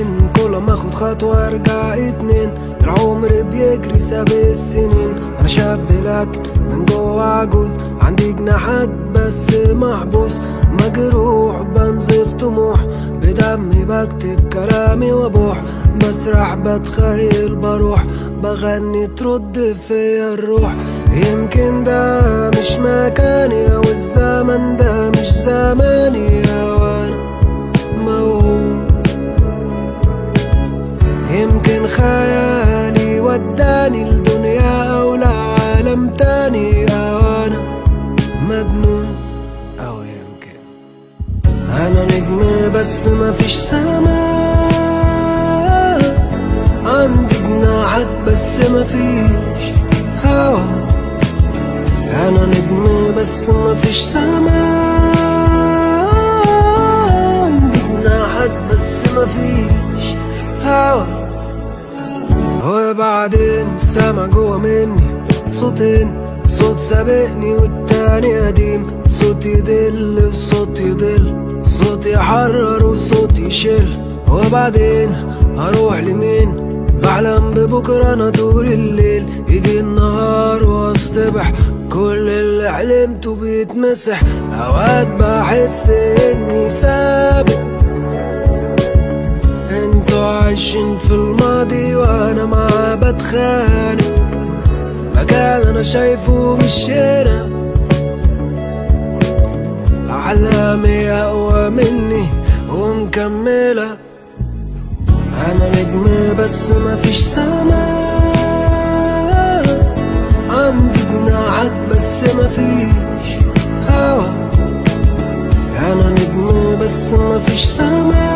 وبعدين كل ما اخد خطوة ارجع اتنين. العمر بيجري ساب السنين، انا شاب لكن من جوه عجوز، عندي جناحات بس محبوس، مجروح بنزف طموح، بدمي بكتب كلامي وابوح، بسرح بتخيل بروح، بغني ترد فيا الروح. يمكن ده مش مكاني، او الزمن ده مش زماني، وانا موهوم. يمكن خيالي وداني لدنيا او لعالم تاني، او انا مجنون، او يمكن انا نجم بس مفيش سماء، عندي جناحات بس مفيش هوا. انا نجم بس مفيش سماء، عندي جناحات بس مفيش هوا. وبعدين سامع جوا مني صوتين، صوت سابقني والتاني قديم، صوت يدل وصوت يضل، صوت يحرر وصوت يشل. وبعدين هروح لمين؟ بحلم ببكرة انا طول الليل، يجي النهار واصطبح كل اللي حلمته بيتمسح. اوقات بحس اني سابق، انتوا عايشين في الماضي وانا معاه بتخانق، مكان انا شايفه مش هنا. احلامي اقوى مني ومكملة، انا نجم بس مفيش سماء، عندي جناحات بس مفيش هوا. انا نجم بس مفيش سماء،